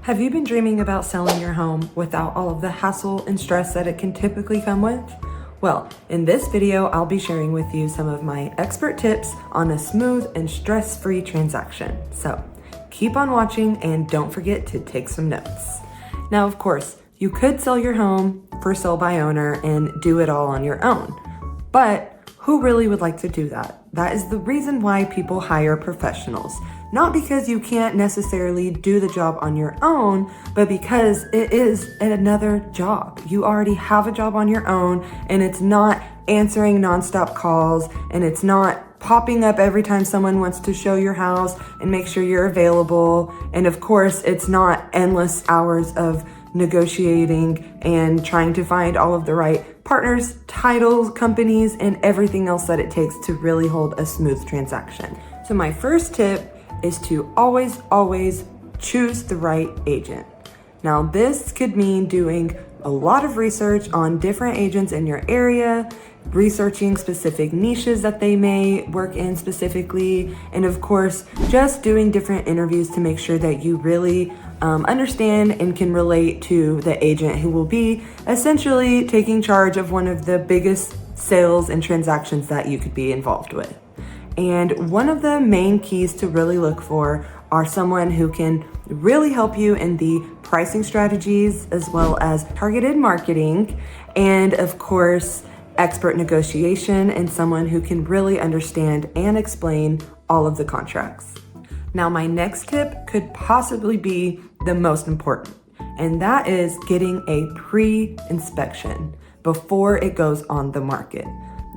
Have you been dreaming about selling your home without all of the hassle and stress that it can typically come with? Well, in this video, I'll be sharing with you some of my expert tips on a smooth and stress-free transaction. So keep on watching and don't forget to take some notes. Now, of course, you could sell your home for sale by owner and do it all on your own, but who really would like to do that? That is the reason why people hire professionals. Not because you can't necessarily do the job on your own, but because it is another job. You already have a job on your own, and it's not answering nonstop calls, and it's not popping up every time someone wants to show your house and make sure you're available. And of course, it's not endless hours of negotiating and trying to find all of the right partners, titles, companies, and everything else that it takes to really hold a smooth transaction. So my first tip is to always choose the right agent. Now, this could mean doing a lot of research on different agents in your area, researching specific niches that they may work in specifically, and of course, just doing different interviews to make sure that you really understand and can relate to the agent who will be essentially taking charge of one of the biggest sales and transactions that you could be involved with. And one of the main keys to really look for are someone who can really help you in the pricing strategies as well as targeted marketing, and of course, expert negotiation, and someone who can really understand and explain all of the contracts. Now, my next tip could possibly be the most important, and that is getting a pre-inspection before it goes on the market.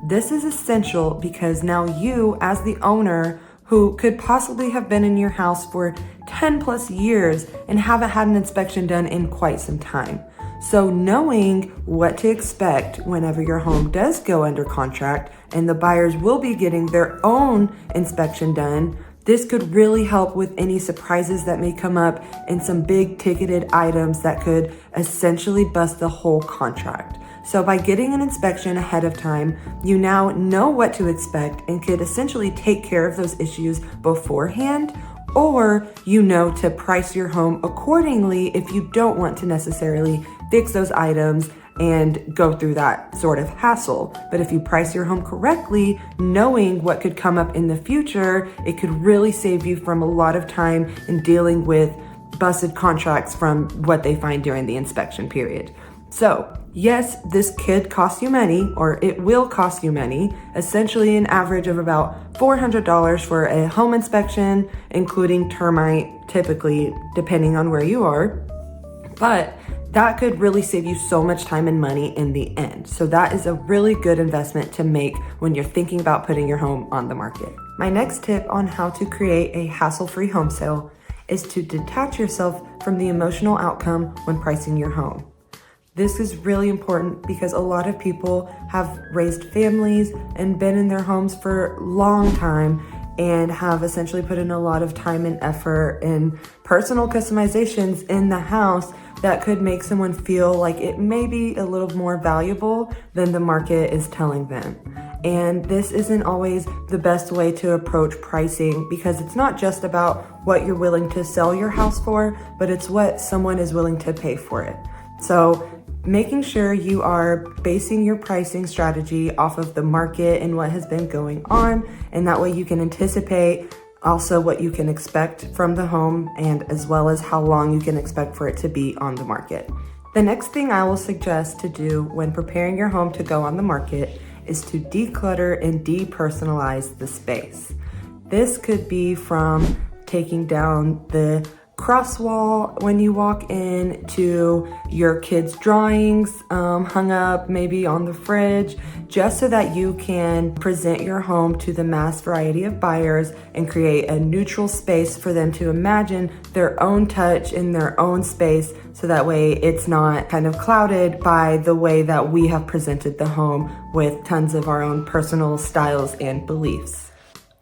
This is essential because now you, as the owner, who could possibly have been in your house for 10 plus years and haven't had an inspection done in quite some time. So knowing what to expect whenever your home does go under contract and the buyers will be getting their own inspection done, this could really help with any surprises that may come up and some big ticketed items that could essentially bust the whole contract. So by getting an inspection ahead of time, you now know what to expect and could essentially take care of those issues beforehand, or you know to price your home accordingly if you don't want to necessarily fix those items and go through that sort of hassle. But if you price your home correctly, knowing what could come up in the future, it could really save you from a lot of time in dealing with busted contracts from what they find during the inspection period. So yes, this could cost you money, or it will cost you money, essentially an average of about $400 for a home inspection, including termite, typically, depending on where you are. But that could really save you so much time and money in the end. So that is a really good investment to make when you're thinking about putting your home on the market. My next tip on how to create a hassle-free home sale is to detach yourself from the emotional outcome when pricing your home. This is really important because a lot of people have raised families and been in their homes for a long time and have essentially put in a lot of time and effort and personal customizations in the house that could make someone feel like it may be a little more valuable than the market is telling them. And this isn't always the best way to approach pricing because it's not just about what you're willing to sell your house for, but it's what someone is willing to pay for it. So making sure you are basing your pricing strategy off of the market and what has been going on, and that way you can anticipate also what you can expect from the home and as well as how long you can expect for it to be on the market. The next thing I will suggest to do when preparing your home to go on the market is to declutter and depersonalize the space. This could be from taking down the cross wall when you walk in to your kids' drawings hung up maybe on the fridge, just so that you can present your home to the mass variety of buyers and create a neutral space for them to imagine their own touch in their own space, so that way it's not kind of clouded by the way that we have presented the home with tons of our own personal styles and beliefs.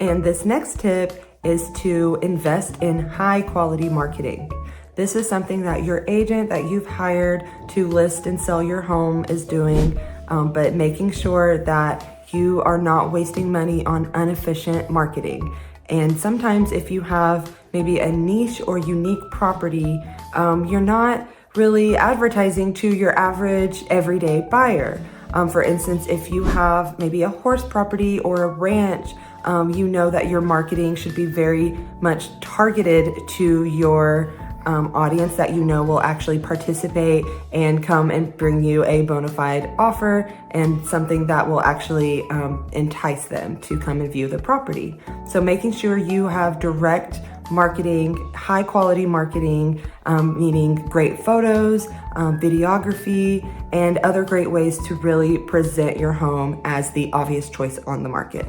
And this next tip is to invest in high quality marketing. This is something that your agent that you've hired to list and sell your home is doing, but making sure that you are not wasting money on inefficient marketing. And sometimes if you have maybe a niche or unique property, you're not really advertising to your average everyday buyer. For instance, if you have maybe a horse property or a ranch, you know that your marketing should be very much targeted to your audience that you know will actually participate and come and bring you a bona fide offer and something that will actually entice them to come and view the property. So making sure you have direct marketing, high quality marketing, meaning great photos, videography, and other great ways to really present your home as the obvious choice on the market.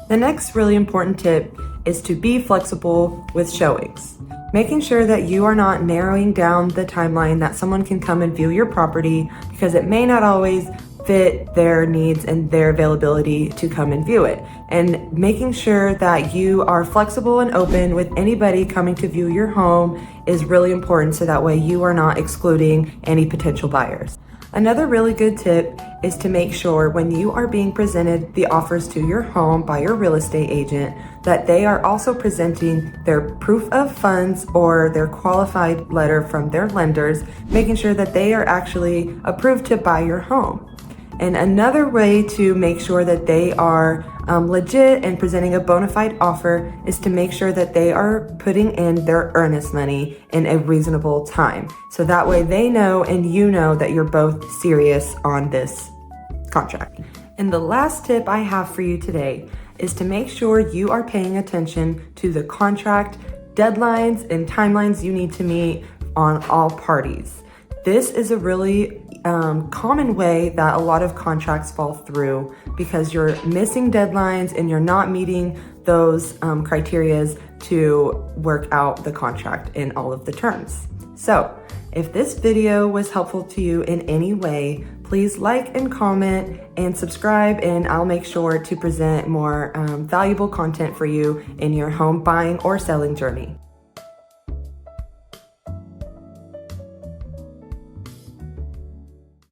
The next really important tip is to be flexible with showings. Making sure that you are not narrowing down the timeline that someone can come and view your property because it may not always fit their needs and their availability to come and view it. And making sure that you are flexible and open with anybody coming to view your home is really important so that way you are not excluding any potential buyers. Another really good tip is to make sure when you are being presented the offers to your home by your real estate agent that they are also presenting their proof of funds or their qualified letter from their lenders, making sure that they are actually approved to buy your home. And another way to make sure that they are legit and presenting a bona fide offer is to make sure that they are putting in their earnest money in a reasonable time. So that way they know and you know that you're both serious on this contract. And the last tip I have for you today is to make sure you are paying attention to the contract deadlines and timelines you need to meet on all parties. This is a really common way that a lot of contracts fall through because you're missing deadlines and you're not meeting those criterias to work out the contract in all of the terms. So if this video was helpful to you in any way, please like and comment and subscribe, and I'll make sure to present more valuable content for you in your home buying or selling journey.